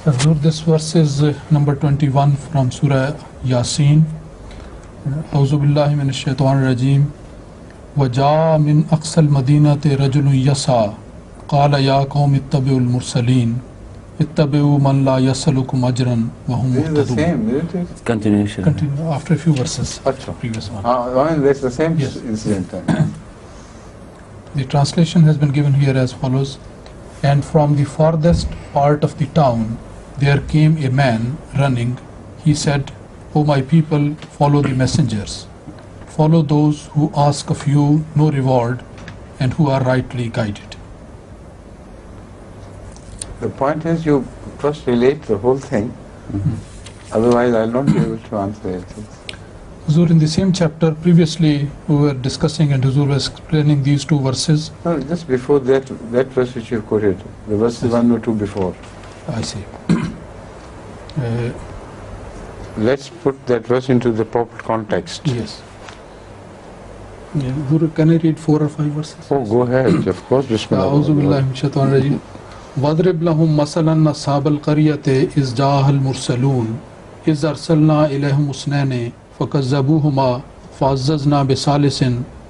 This verse is number 21 from Surah Yasin. A'udhu billahi minash shaitanir rajeem. وَجَاءَ مِنْ أَقْصَى الْمَدِينَةِ رَجُلٌ يَسْعَىٰ قَالَ يَا قَوْمِ اتَّبِعُوا الْمُرْسَلِينَ اتَّبِعُوا مَنْ لَا يَسْأَلُكُمْ أَجْرًا وَهُمْ مُهْتَدُونَ. This is the same, isn't it? Continuation. Continue after a few verses. Previous one. That's the same Yes. incident. The translation has been given here as follows. And from the farthest part of the town there came a man running. He said, O my people, follow the messengers. Follow those who ask of you no reward and who are rightly guided. The point is you first relate the whole thing, otherwise I'll not be able to answer it. Huzur, in the same chapter, previously we were discussing and Huzur was explaining these two verses. No, just before that verse which you quoted, the verses 1 or 2 before. I see. Let's put that verse into the proper context. Yes. Huzur, can I read 4 or 5 verses? Oh, go ahead, of course. أعوذ بالله من الشيطان الرجيم. واضرب لهم مثلا أصحاب القرية إذ جاءها المرسلون إذ أرسلنا إليهم اثنين فكذبوهما فعززنا بثالث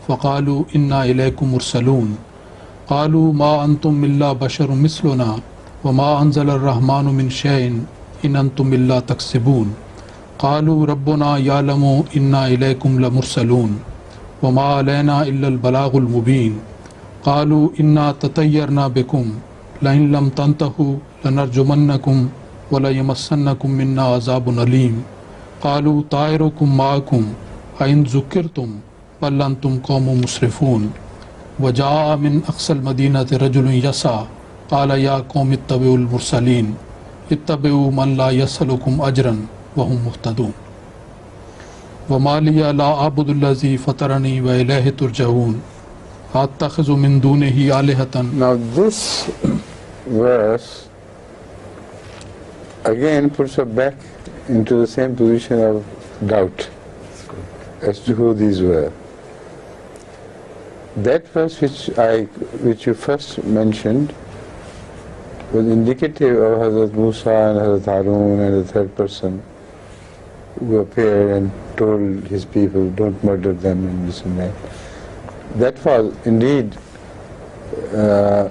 فقالوا إنا إليكم مرسلون قالوا ما أنتم إلا بشر مثلنا وما أنزل الرحمن من شيء إن أنتم إلا تكسبون قالوا ربنا يعلم إنا إليكم لمرسلون وما علينا إلا البلاغ المبين قالوا إنا تطيرنا بكم لئن لم تنتهوا لنرجمنكم وليمسنكم منا عذاب أليم قالوا طاهركم معكم أئن ذكرتم بل أنتم قوم مسرفون وجاء من أقصى المدينة رجل يسعى قال يا قوم اتبعوا المرسلين اتبعوا من لا يسألكم أجرا وهم مهتدون وما لي لا أعبد الذي فطرني وإليه ترجعون أتخذ من دونه آلهة. Now this verse again puts us back into the same position of doubt as to who these were. That verse which you first mentioned was indicative of Hazrat Musa and Hazrat Harun and the third person who appeared and told his people, don't murder them and this and that. That was indeed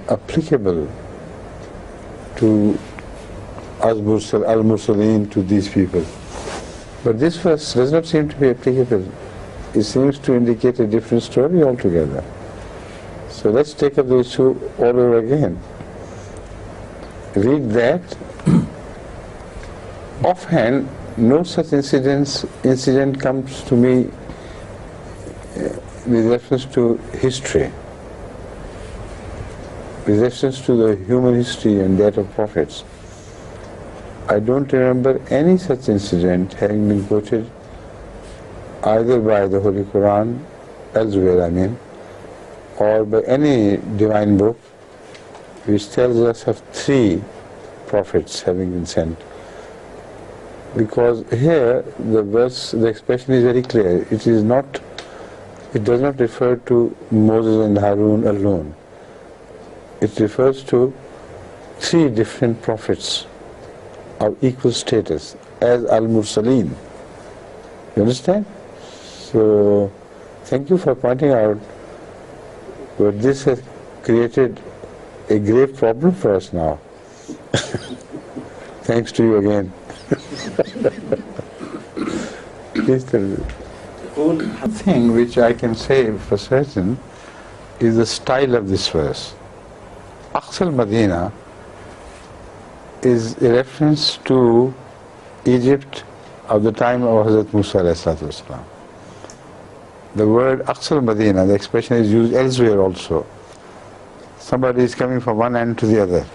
applicable to al-Mursaleen, to these people. But this verse does not seem to be applicable. It seems to indicate a different story altogether. So let's take up those two all over again. Read that. Offhand, no such incident comes to me with reference to history, with reference to the human history and that of prophets. I don't remember any such incident having been quoted either by the Holy Quran, elsewhere or by any divine book which tells us of 3 prophets having been sent. Because here the expression is very clear. It does not refer to Moses and Harun alone. It refers to 3 different prophets of equal status as al-Mursaleen. You understand? So, thank you for pointing out, but this has created a grave problem for us now. Thanks to you again. Please tell me. The thing which I can say for certain is the style of this verse. Aqsa al-Madina is a reference to Egypt of the time of Hazrat Musa alayhi salam. The word Aqsa al-Madina, the expression is used elsewhere also. Somebody is coming from one end to the other.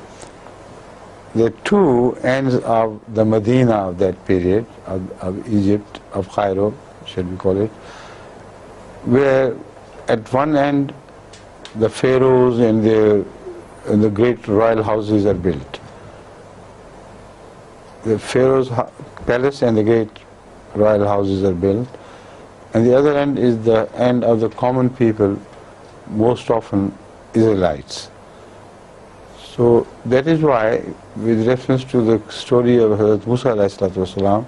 The 2 ends of the Medina of that period, of Egypt, of Cairo, should we call it, where at one end the pharaohs and the great royal houses are built. The pharaoh's palace and the great royal houses are built, and the other end is the end of the common people, most often Israelites. So that is why, with reference to the story of Hazrat Musa alayhi salatu wasalam,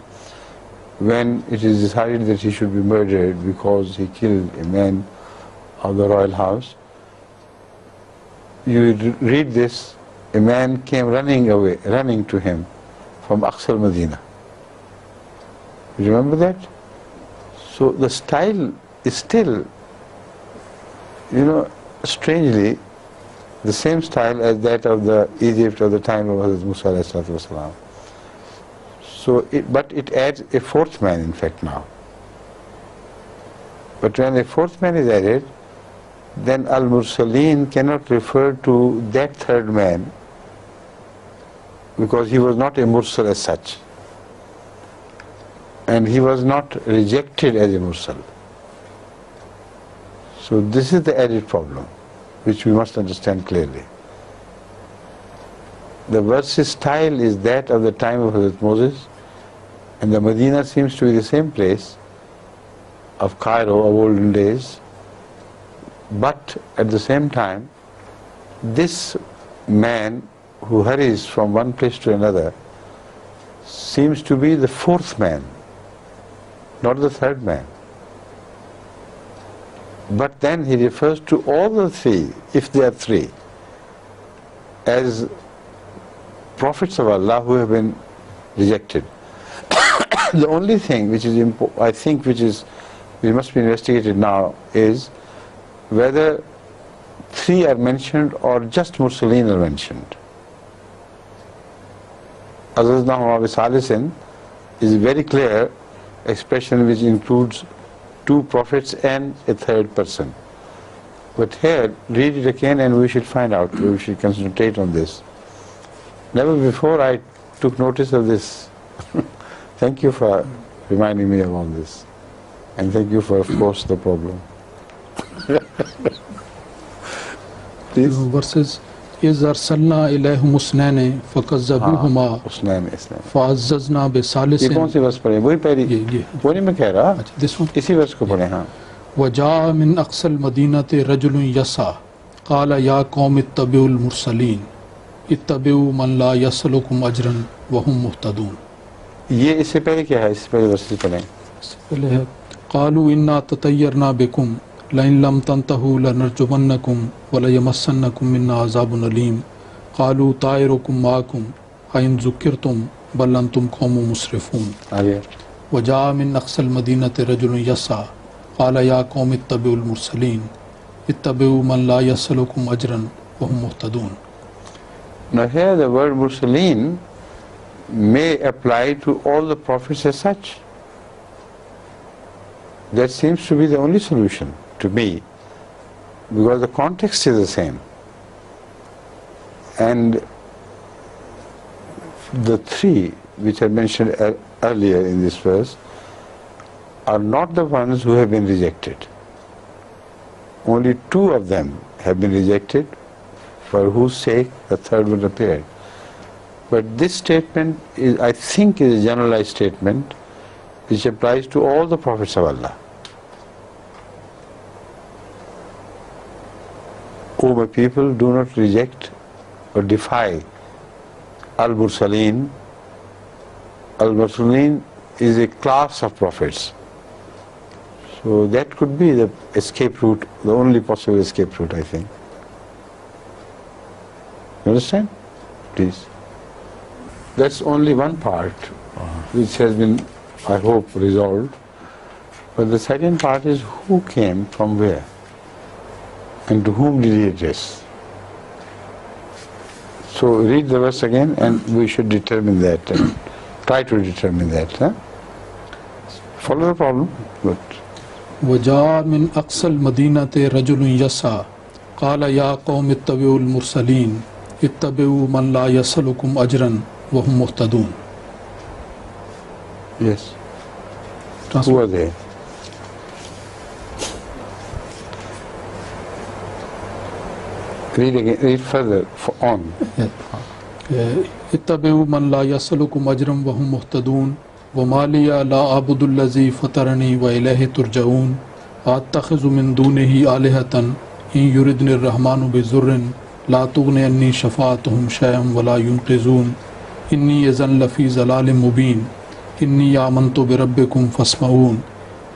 when it is decided that he should be murdered because he killed a man of the royal house, you read this, a man came running to him from Aqsa al-Madinah. You remember that? So the style is still, strangely, the same style as that of the Egypt of the time of Hazrat Musa alayhi salatu wasalam. So, but it adds a fourth man, in fact, now. But when a fourth man is added, then al-Mursaleen cannot refer to that third man, because he was not a Mursal as such. And he was not rejected as a Mursal. So this is the added problem, which we must understand clearly. The verse's style is that of the time of Hazrat Moses, and the Medina seems to be the same place of Cairo of olden days, but at the same time, this man who hurries from one place to another seems to be the fourth man, not the third man. But then he refers to all the three, if they are three, as prophets of Allah who have been rejected. The only thing which is I think which must be investigated now is whether three are mentioned or just Mursaleen are mentioned. Azazna bi Salisin is a very clear expression which includes two prophets and a third person. But here, read it again and we should find out, we should concentrate on this. Never before I took notice of this. Thank you for reminding me of all this. And thank you for, of course, the problem. Please. Verses إِذْ أَرْسَلْنَا إِلَيْهِمْ اثْنَيْنِ فَكَذَّبُوهُمَا فَعَزَّزْنَا بِثَالِثٍ. یہ کون سی ورس پڑھیں؟ وہی پہلی، وہ نہیں میں کہہ رہا، اسی ورس کو پڑھیں. ہاں. وَجَاءَ مِنْ أَقْصَى الْمَدِينَةِ رَجُلٌ يَسْعَىٰ قَالَ يَا قَوْمِ اتَّبِعُوا الْمُرْسَلِينَ اتَّبِعُوا مَنْ لَا يَسْأَلُكُمْ أَجْرًا وَهُمْ مُهْتَدُونَ. یہ اس سے پہلے کیا ہے؟ اس سے پہلے ورس سے پڑھیں. اس سے پہلے ہے قَالُوا إِنَّا تَطَيَّرْنَا بِكُمْ لَئِن لَمْ تَنْتَهُوا لَنَرْجُمَنَّكُمْ وَلَيَمَسَّنَّكُمْ مِنَّا عَذَابٌ أَلِيمٌ قَالُوا طَائِرُكُمْ مَعَكُمْ أَئِنْ ذُكِّرْتُمْ بَلْ أَنْتُمْ قَوْمٌ مُسْرِفُونَ. وَجَاءَ مِنْ أَقْصَى الْمَدِينَةِ رَجُلٌ يَسْعَىٰ قَالَ يَا قَوْمِ اتَّبِعُوا الْمُرْسَلِينَ اتَّبِعُوا مَنْ لَا يَسْأَلُكُمْ أَجْرًا وَهُمْ مُهْتَدُونَ. Now here the word Mursaleen may apply to all the prophets as such. That seems to be the only solution to me, because the context is the same. And the three which are mentioned earlier in this verse are not the ones who have been rejected. Only two of them have been rejected, for whose sake the third one appeared. But this statement is, I think, is a generalized statement which applies to all the prophets of Allah. O my people, do not reject or defy Al-Mursaleen. Al-Mursaleen is a class of prophets. So that could be the escape route, the only possible escape route, I think. You understand? Please. That's only one part which has been, I hope, resolved. But the second part is who came from where and to whom did he address. So read the verse again and we should determine that and try to determine that. Huh? Follow the problem? Good. وَجَاءَ مِنْ أَقْصَى الْمَدِينَةِ رَجُلٌ يَسْعَىٰ قَالَ يَا قَوْمِ اتَّبِعُوا الْمُرْسَلِينَ اتَّبِعُوا مَنْ لَا يَسْأَلُكُمْ أَجْرًا وَهُمْ مُهْتَدُونَ. Yes. Who are they? Read again, read further, on. اتَّبِعُوا مَنْ لَا يَسْأَلُكُمْ أَجْرًا وَهُمْ مُهْتَدُونَ وَمَا لِيَ لَا أَعْبُدُ الَّذِي فَطَرَنِي وَإِلَيْهِ تُرْجَعُونَ أَتَّخِذُ مِن دُونِهِ آلِهَةً إِن يُرِدْنِ الرَّحْمَنُ بِضُرٍّ لا تغن عنی شفاعتهم شیئا ولا ينقذون انی اذن لفی ضلال مبین انی آمنت بربکم فاسمعون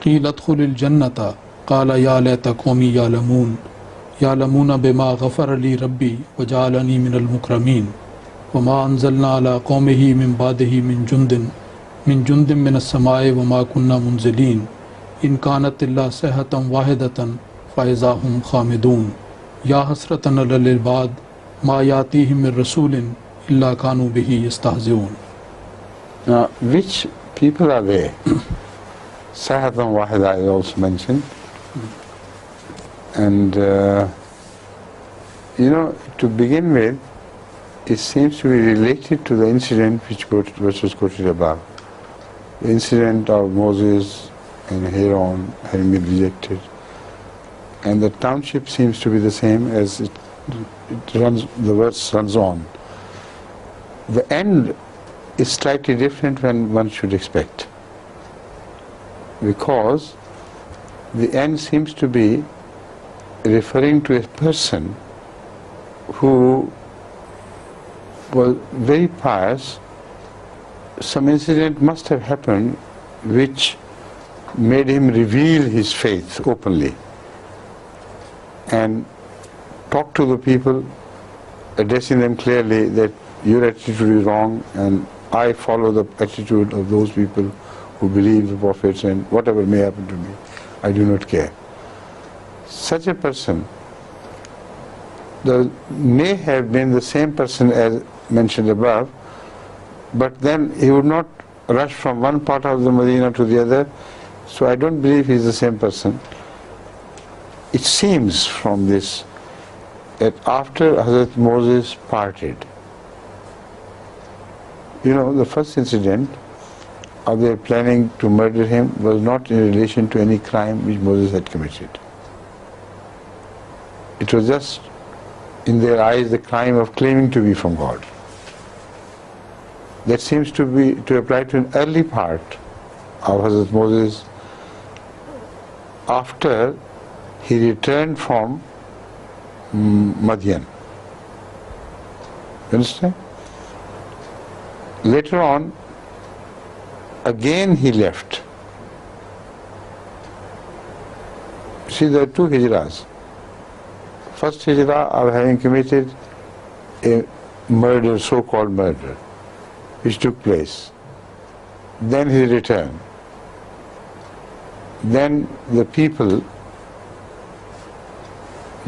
قیل ادخل الجنۃ قال یا لیت قومی یعلمون بما غفر لی ربی وجعلنی من المکرمین وما انزلنا علی قومہ من بعدہ من جند من السماء وما كنا منزلین ان كانت الا صیحۃ واحدۃ فاذا هم خامدون یا حسرۃ علی العباد ما یاتیہم من رسول الا كانوا به یستہزئون. Now, which people are they? Sahatan Wahida is also mentioned. And, to begin with, it seems to be related to the incident which was quoted above. The incident of Moses and Aaron having been rejected. And the township seems to be the same as the verse runs on. The end is slightly different when one should expect, because the end seems to be referring to a person who was very pious. Some incident must have happened which made him reveal his faith openly and talk to the people, addressing them clearly that your attitude is wrong and I follow the attitude of those people who believe the prophets, and whatever may happen to me, I do not care. Such a person may have been the same person as mentioned above, but then he would not rush from one part of the Medina to the other, so I don't believe he is the same person. It seems from this that after Hazrat Moses parted, the first incident of their planning to murder him was not in relation to any crime which Moses had committed. It was just, in their eyes, the crime of claiming to be from God. That seems to apply to an early part of Hazrat Moses after he returned from Madian. You understand? Later on, again he left. See, there are two hijrahs. First hijrah of having committed a murder, so-called murder, which took place. Then he returned. Then the people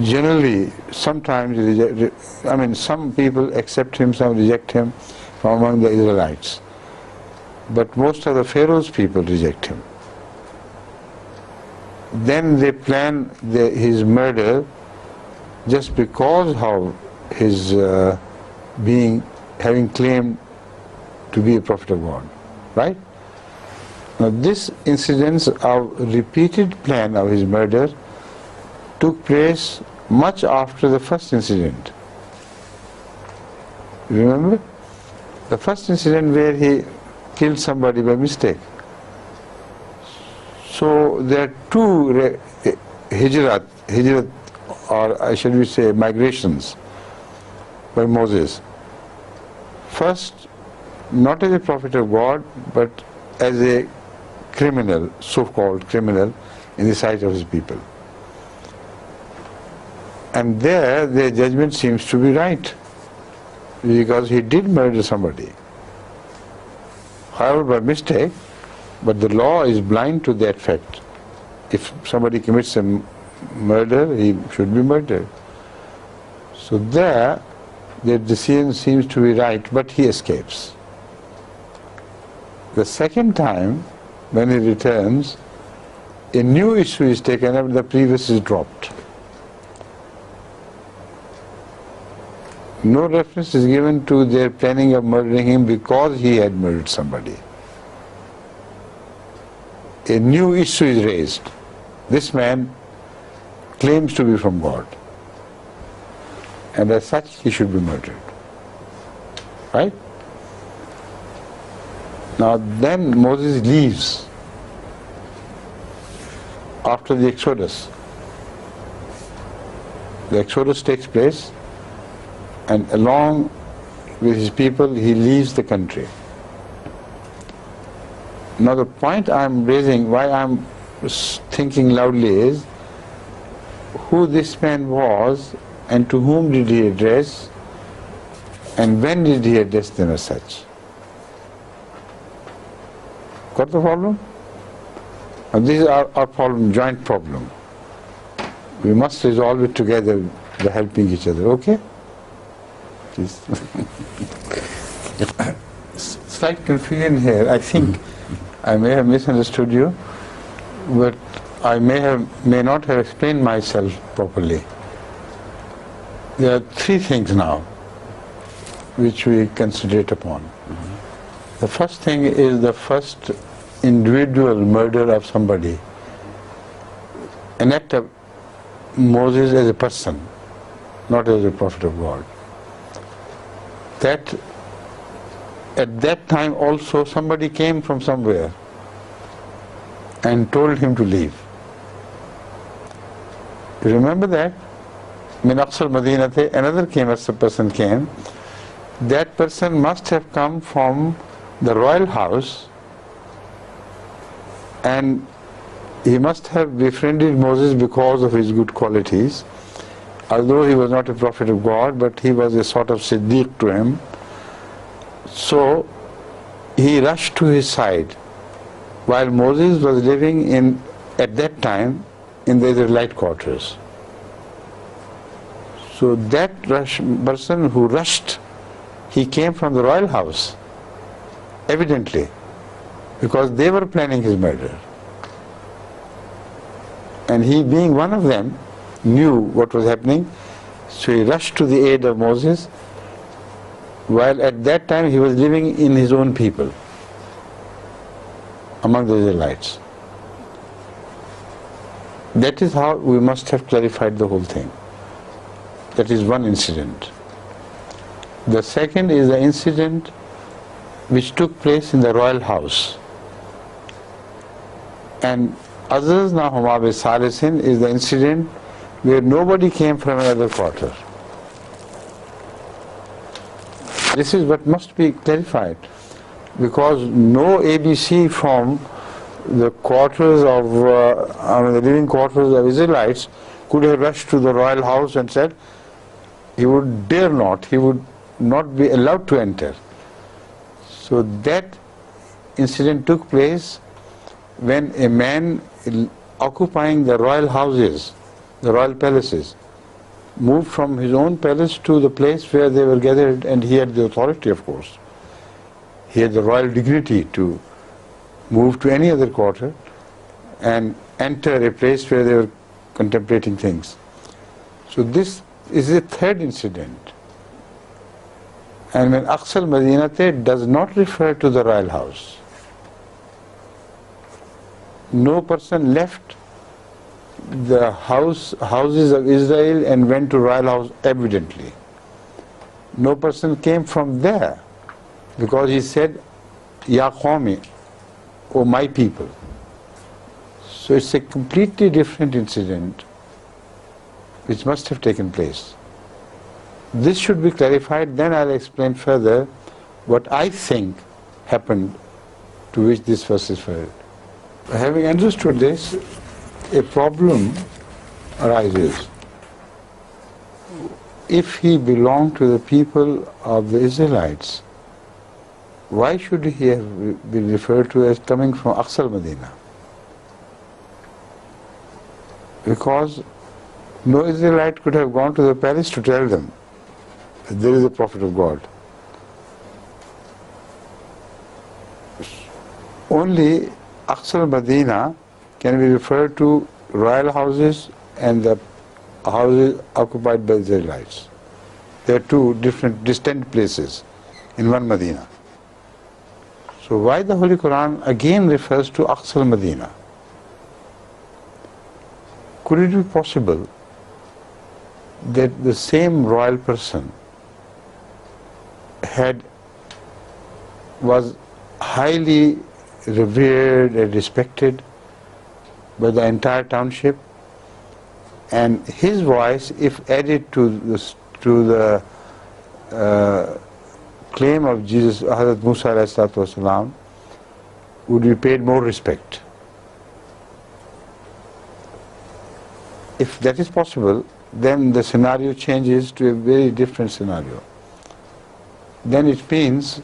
generally, sometimes some people accept him, some reject him from among the Israelites. But most of the Pharaoh's people reject him. Then they plan his murder just because of his having claimed to be a prophet of God. Right? Now this incident of repeated plan of his murder took place much after the first incident. Remember? The first incident where he killed somebody by mistake. So there are two hijrat, or should we say migrations by Moses. First, not as a prophet of God, but as a criminal, so-called criminal, in the sight of his people. And there, their judgment seems to be right, because he did murder somebody. However, by mistake, but the law is blind to that fact. If somebody commits a murder, he should be murdered. So there, their decision seems to be right, but he escapes. The second time, when he returns, a new issue is taken up, the previous is dropped. No reference is given to their planning of murdering him because he had murdered somebody. A new issue is raised. This man claims to be from God, and as such he should be murdered. Right? Now then Moses leaves after the Exodus. The Exodus takes place, and along with his people he leaves the country. Now the point I'm raising, why I'm thinking loudly, is who this man was and to whom did he address and when did he address them as such. Got the problem? And this is our problem, joint problem. We must resolve it together by helping each other, okay? Please. Slight confusion here. I think I may have misunderstood you, but I may not have explained myself properly. There are three things now which we concentrate upon. The first thing is the first individual murder of somebody, an act of Moses as a person, not as a prophet of God. That at that time also somebody came from somewhere and told him to leave. You remember that? Min Aqsal Madinate, another person came. That person must have come from the royal house and he must have befriended Moses because of his good qualities. Although he was not a prophet of God, but he was a sort of Siddiq to him. So he rushed to his side while Moses was living at that time in the Israelite quarters. So that person who rushed, he came from the royal house, evidently, because they were planning his murder. And he, being one of them, knew what was happening, so he rushed to the aid of Moses, while at that time he was living in his own people, among the Israelites. That is how we must have clarified the whole thing. That is one incident. The second is the incident which took place in the royal house. And Azaz na huma bi salisin is the incident where nobody came from another quarter. This is what must be clarified, because no ABC from the quarters of, the living quarters of Israelites could have rushed to the royal house and said he would dare not, he would not be allowed to enter. So that incident took place when a man occupying the royal houses, the royal palaces, moved from his own palace to the place where they were gathered, and he had the authority, of course. He had the royal dignity to move to any other quarter and enter a place where they were contemplating things. So this is a third incident. And when Aqsal Madinate does not refer to the royal house. No person left the houses of Israel and went to royal house evidently. No person came from there, because he said, Ya Qawmi, O my people. So it's a completely different incident which must have taken place. This should be clarified, then I'll explain further what I think happened to which this verse is referred. Having understood this, a problem arises. If he belonged to the people of the Israelites, why should he have been referred to as coming from Aqsal Madinah? Because no Israelite could have gone to the palace to tell them that there is a prophet of God. Only Aqsal Madinah can be referred to royal houses and the houses occupied by Israelites. They are two different, distant places in one Medina. So why the Holy Quran again refers to Aqsal Madinah? Could it be possible that the same royal person was highly revered and respected by the entire township, and his voice, if added to the claim of Jesus, Hazrat Musa alayhi salatu wasalam, would be paid more respect. If that is possible, then the scenario changes to a very different scenario. Then it means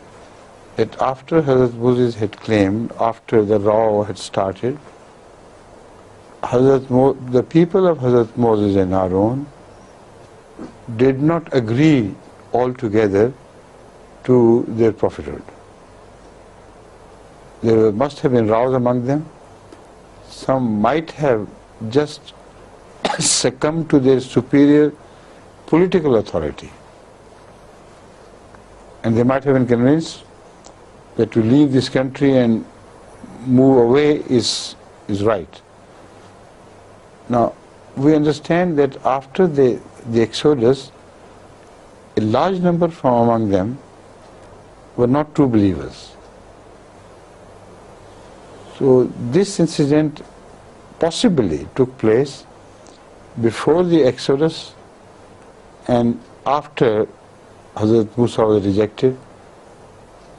that after Hazrat Moses had claimed, after the row had started, the people of Hazrat Moses and Harun did not agree altogether to their prophethood. There must have been rows among them. Some might have just succumbed to their superior political authority, and they might have been convinced that to leave this country and move away is right. Now, we understand that after the Exodus, a large number from among them were not true believers. So this incident possibly took place before the Exodus and after Hazrat Musa was rejected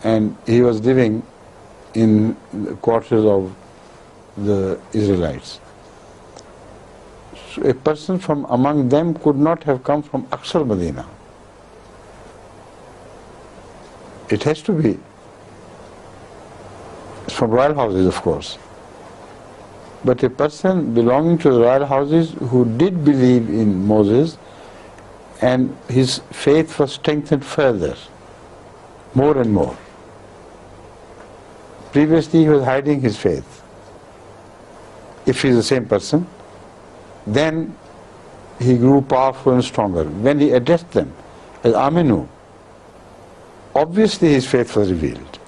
and he was living in the quarters of the Israelites. So a person from among them could not have come from Aqsal Medina. It has to be from royal houses, of course. But a person belonging to the royal houses who did believe in Moses and his faith was strengthened further, more and more. Previously he was hiding his faith. If he is the same person, then he grew powerful and stronger. When he addressed them as Aminu, obviously his faith was revealed.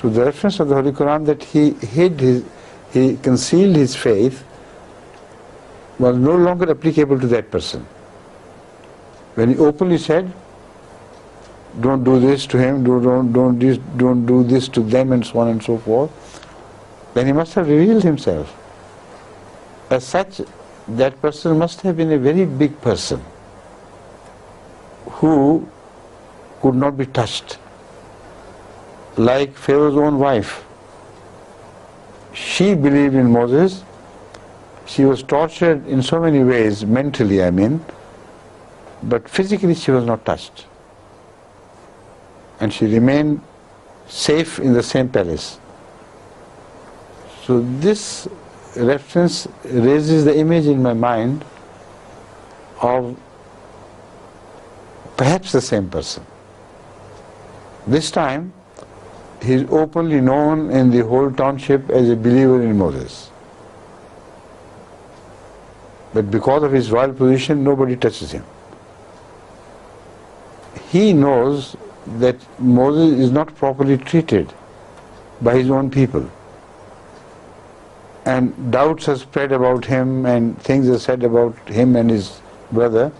So the reference of the Holy Quran that he concealed his faith was no longer applicable to that person. When he openly said, don't do this to him, don't do this to them, and so on and so forth, then he must have revealed himself. As such, that person must have been a very big person who could not be touched. Like Pharaoh's own wife. She believed in Moses. She was tortured in so many ways, mentally I mean, but physically she was not touched. And she remained safe in the same palace. So this reference raises the image in my mind of perhaps the same person. This time he is openly known in the whole township as a believer in Moses. But because of his royal position, nobody touches him. He knows that Moses is not properly treated by his own people. And doubts are spread about him and things are said about him and his brother.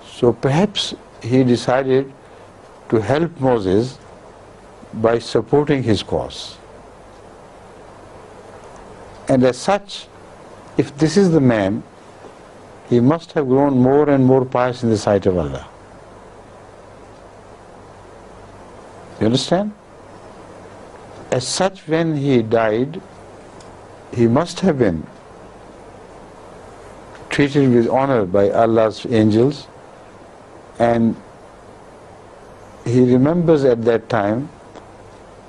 So perhaps he decided to help Moses by supporting his cause. And as such, if this is the man, he must have grown more and more pious in the sight of Allah. You understand? As such, when he died, he must have been treated with honor by Allah's angels, and he remembers at that time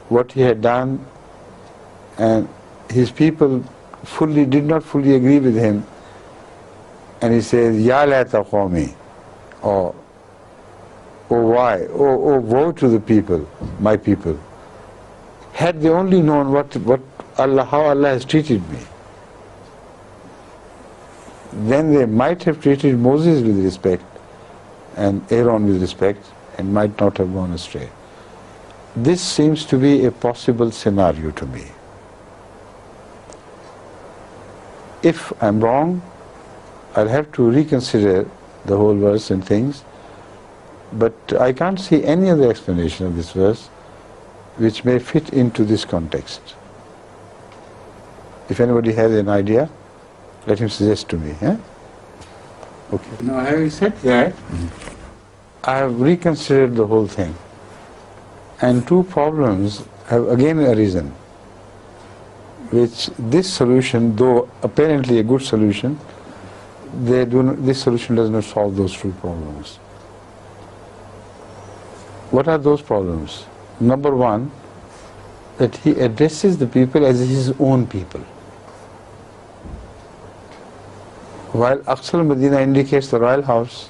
what he had done, and his people did not fully agree with him, and he says, Ya layta qawmi, or oh why, oh woe to the people, my people. Had they only known how Allah has treated me, then they might have treated Moses with respect and Aaron with respect and might not have gone astray. This seems to be a possible scenario to me. If I'm wrong, I'll have to reconsider the whole verse and things, but I can't see any other explanation of this verse which may fit into this context. If anybody has an idea, let him suggest to me. Okay. Now, having said that, I have reconsidered the whole thing, and two problems have again arisen, which this solution, though apparently a good solution, this solution does not solve those two problems. What are those problems? Number one, that he addresses the people as his own people. While Aqsa al-Madinah indicates the royal house,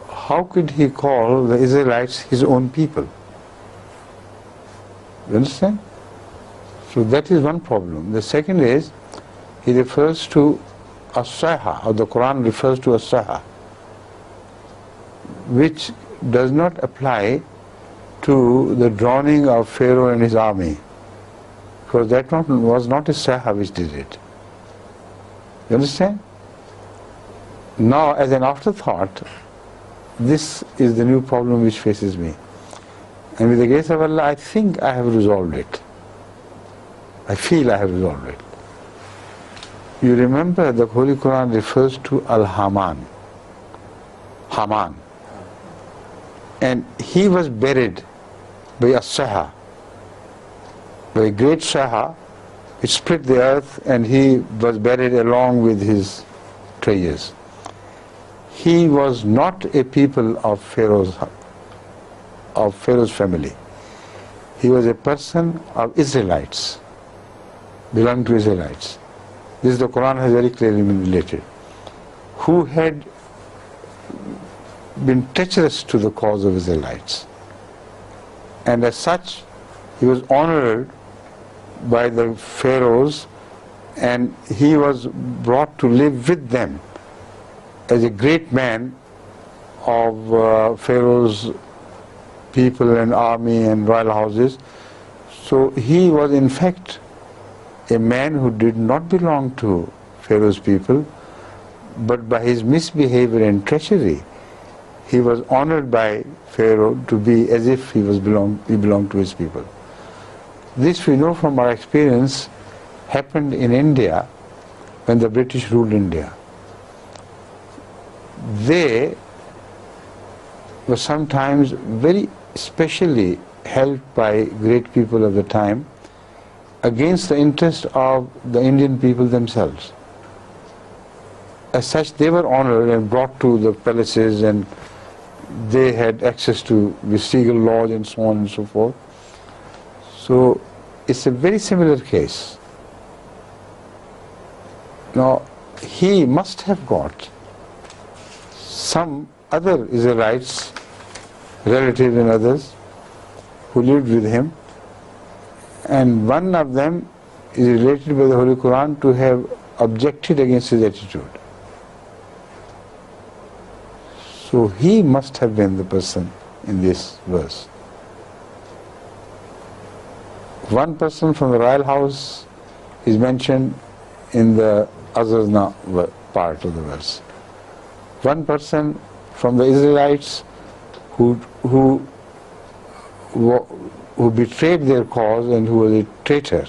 how could he call the Israelites his own people? You understand? So that is one problem. The second is, he refers to as-saha, or the Quran refers to as-saha, which does not apply to the drowning of Pharaoh and his army, because that one was not a saha which did it. You understand? Now, as an afterthought, this is the new problem which faces me. And with the grace of Allah, I think I have resolved it. I feel I have resolved it. You remember the Holy Quran refers to Haman. And he was buried by a saha, by a great saha, which split the earth, and he was buried along with his treasures. He was not a people of Pharaoh's family. He was a person of Israelites, belonging to Israelites. This the Quran has very clearly been related, who had been treacherous to the cause of Israelites. And as such, he was honored by the pharaohs, and he was brought to live with them as a great man of Pharaoh's people and army and royal houses. So he was in fact a man who did not belong to Pharaoh's people, but by his misbehavior and treachery, he was honored by Pharaoh to be as if he belonged to his people. This we know from our experience happened in India when the British ruled India. They were sometimes very specially helped by great people of the time against the interest of the Indian people themselves. As such, they were honored and brought to the palaces, and they had access to the Seagull Lodge and so on and so forth. So it's a very similar case. Now, he must have got some other Israelites, relatives and others, who lived with him, and one of them is related by the Holy Quran to have objected against his attitude. So he must have been the person in this verse. One person from the royal house is mentioned in the Azazna part of the verse. One person from the Israelites who betrayed their cause and who was a traitor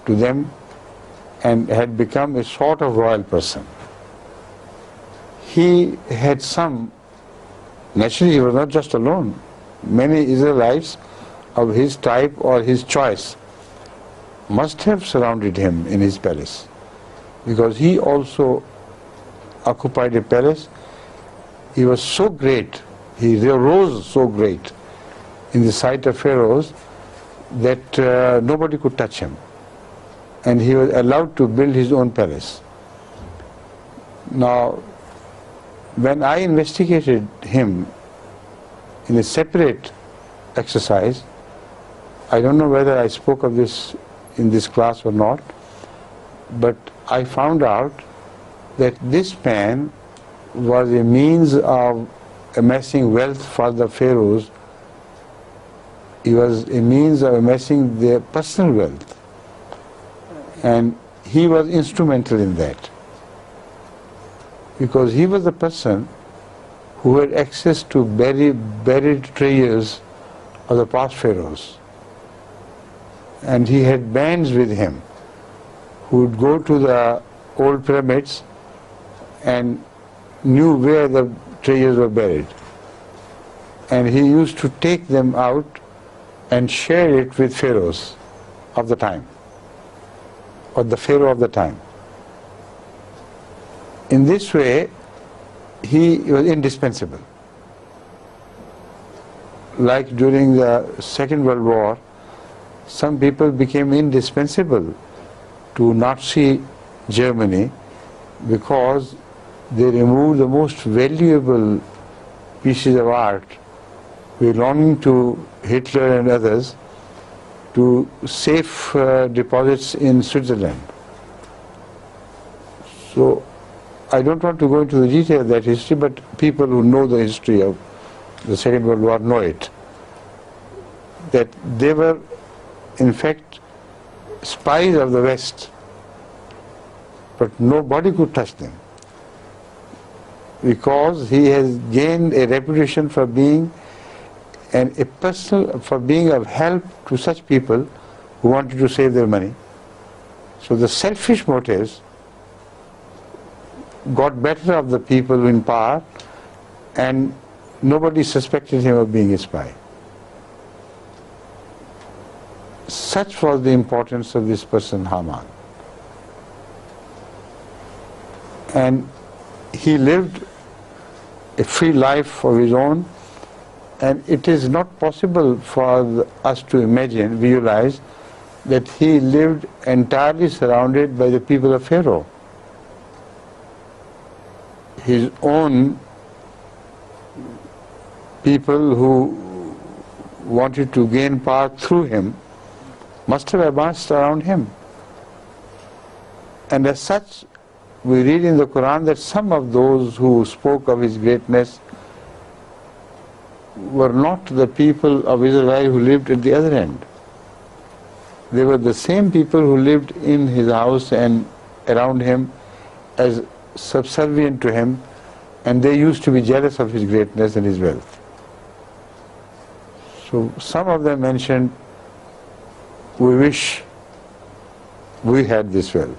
to them and had become a sort of royal person. He had some, naturally he was not just alone, many Israelites of his type or his choice must have surrounded him in his palace, because he also occupied a palace. He was so great, he rose so great in the sight of pharaohs that nobody could touch him, and he was allowed to build his own palace. Now, when I investigated him in a separate exercise, I don't know whether I spoke of this in this class or not, but I found out that this man was a means of amassing wealth for the pharaohs. He was a means of amassing their personal wealth, and he was instrumental in that, because he was the person who had access to buried treasures of the past pharaohs, and he had bands with him who would go to the old pyramids and knew where the treasures were buried. And he used to take them out and share it with pharaohs of the time, or the pharaoh of the time. In this way, he was indispensable. Like during the Second World War, some people became indispensable to Nazi Germany because they removed the most valuable pieces of art belonging to Hitler and others to safe deposits in Switzerland. So I don't want to go into the detail of that history, but people who know the history of the Second World War know it, that they were in fact spies of the West, but nobody could touch them because he has gained a reputation for being for being of help to such people who wanted to save their money. So the selfish motives got better of the people in power, and nobody suspected him of being a spy. Such was the importance of this person, Haman. And he lived a free life of his own, and it is not possible for us to imagine, visualize, that he lived entirely surrounded by the people of Pharaoh. His own people who wanted to gain power through him must have amassed around him. And as such, we read in the Quran that some of those who spoke of his greatness were not the people of Israel who lived at the other end. They were the same people who lived in his house and around him as subservient to him, and they used to be jealous of his greatness and his wealth. So some of them mentioned, we wish we had this wealth.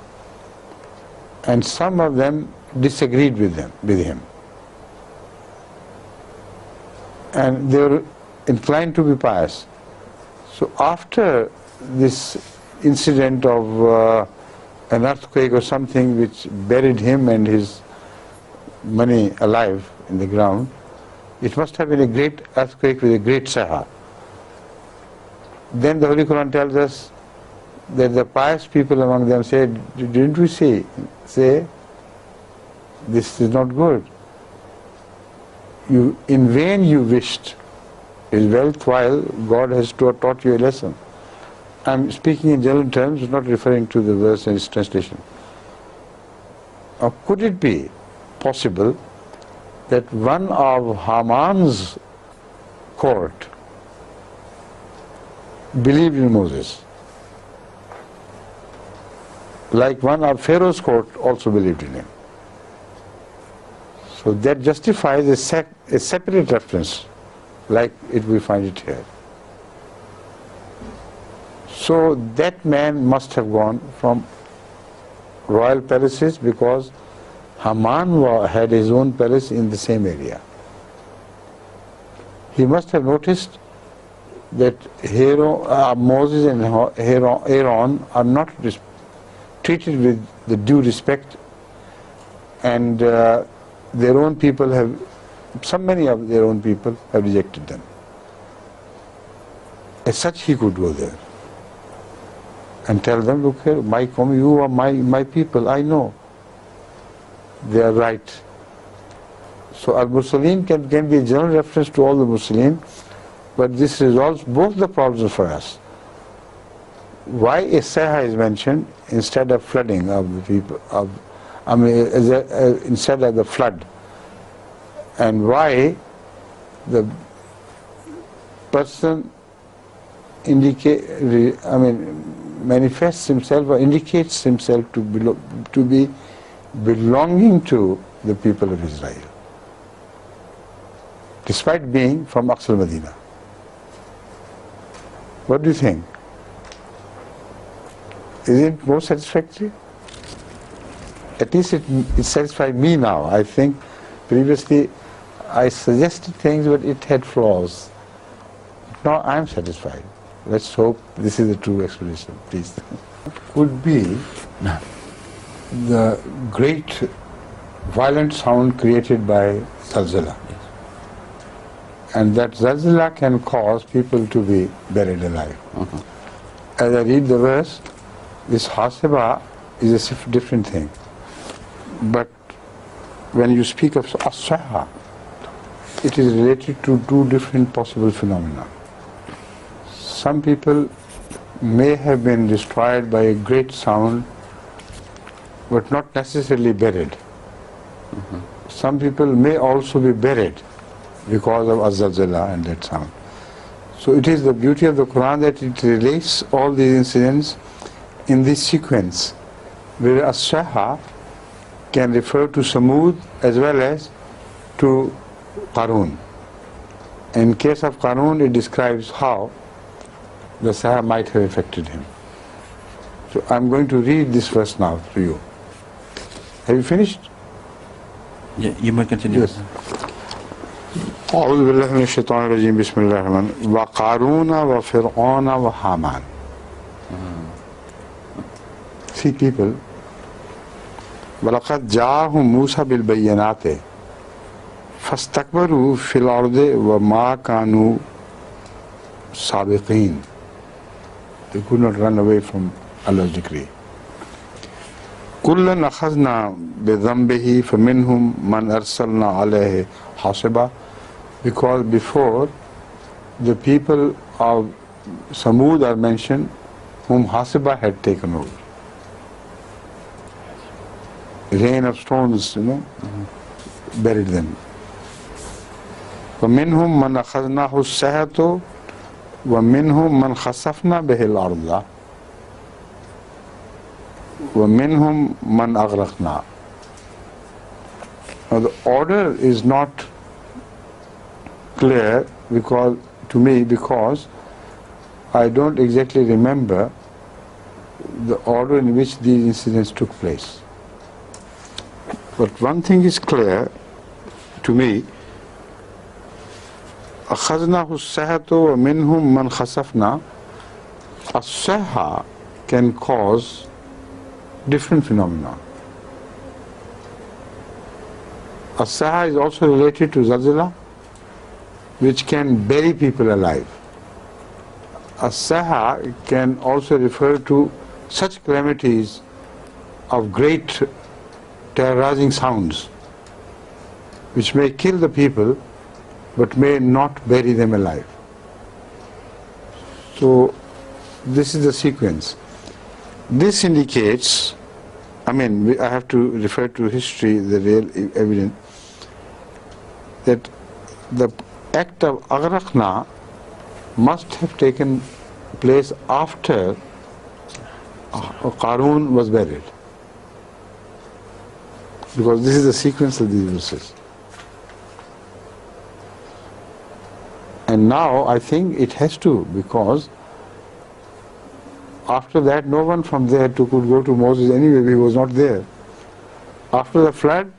And some of them disagreed with him. And they were inclined to be pious. So after this incident of an earthquake or something which buried him and his money alive in the ground, it must have been a great earthquake with a great saha. Then the Holy Quran tells us that the pious people among them said, didn't we say, this is not good. In vain you wished his wealth while God has taught you a lesson. I'm speaking in general terms, not referring to the verse and its translation. Or could it be possible that one of Haman's court believed in Moses, like one of Pharaoh's court also believed in him? So that justifies a separate reference, like we find it here. So that man must have gone from royal palaces, because Haman had his own palace in the same area. He must have noticed that Moses and Aaron are not treated with the due respect, and their own people many of their own people have rejected them. As such, he could go there and tell them, look here, you are my people, I know. They are right. So al-Mursaleen can be a general reference to all the Muslims, but this resolves both the problems for us. Why a saha is mentioned instead of flooding of the people, instead of the flood, and why the person manifests himself or indicates himself to be belonging to the people of Israel, despite being from Aqsa Medina. What do you think? Is it more satisfactory? At least it satisfies me now. I think previously I suggested things, but it had flaws. Now I am satisfied. Let's hope this is the true explanation, please. Could be the great violent sound created by zalzala. And that zalzala can cause people to be buried alive. As I read the verse, this hasiba is a different thing. But when you speak of as-saha, it is related to two different possible phenomena. Some people may have been destroyed by a great sound, but not necessarily buried. Some people may also be buried because of az-zalzala and that sound. So it is the beauty of the Quran that it relates all these incidents in this sequence, where as-saha can refer to Samud as well as to Qarun. In case of Qarun, it describes how the saha might have affected him. So I'm going to read this verse now to you. Have you finished? Yeah, you may continue. Yes. أعوذ بالله من الشيطان الرجيم بسم الله الرحمن الرحيم وقارون وفرعون وحامان. See people, وَلَقَدْ جَاءَهُمْ مُوسَى بِالْبَيِّنَاتِ فَاسْتَكْبَرُوا فِي الْأَرْضِ وَمَا كَانُوا سَابِقِينَ. They could not run away from Allah's decree. كُلًّا أَخَذْنَا بِذَنبِهِ فَمِنْهُمْ مَنْ أَرْسَلْنَا عَلَيْهِ حَاصِبًا. Because before the people of Samud are mentioned, whom Hasiba had taken over. Rain of stones, buried them. وَمِنْهُمْ مَنْ أَخَذْنَاهُ السَّيْحَةُ وَمِنْهُمْ مَنْ خَسَفْنَا بِهِ الْأَرْضَ وَمِنْهُمْ مَنْ أَغْرَقْنَا. Now the order is not clear to me because I don't exactly remember the order in which these incidents took place. But one thing is clear to me. أَخَذْنَاهُ السَّيْحَةُ وَمِنْهُمْ مَنْ خَسَفْنَا. As-sayha can cause different phenomena. As-sayha is also related to zalzala, which can bury people alive. As-sayha can also refer to such calamities of great terrorizing sounds, which may kill the people, but may not bury them alive. So this is the sequence. This indicates, I have to refer to history, the real evidence, that the act of Aghraqna must have taken place after Qarun was buried. Because this is the sequence of these verses. And now I think it has to, because after that no one from there could go to Moses anyway, he was not there. After the flood,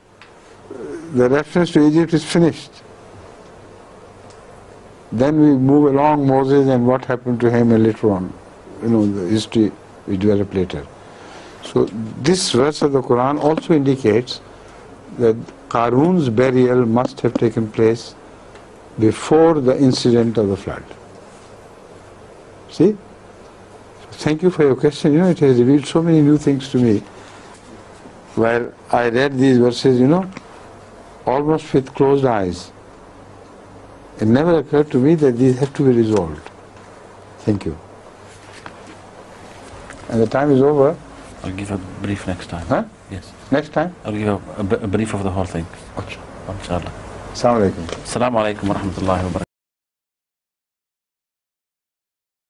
the reference to Egypt is finished. Then we move along Moses and what happened to him later on. The history we develop later. So this verse of the Quran also indicates that Qarun's burial must have taken place before the incident of the flood. See? Thank you for your question. It has revealed so many new things to me. While I read these verses, almost with closed eyes. It never occurred to me that these have to be resolved. Thank you. And the time is over. I'll give a brief next time. Huh? Yes. Next time? I'll give a brief of the whole thing. Okay. Inshallah. Assalamu alaikum. Assalamu alaikum wa rahmatullahi wa barakatuh.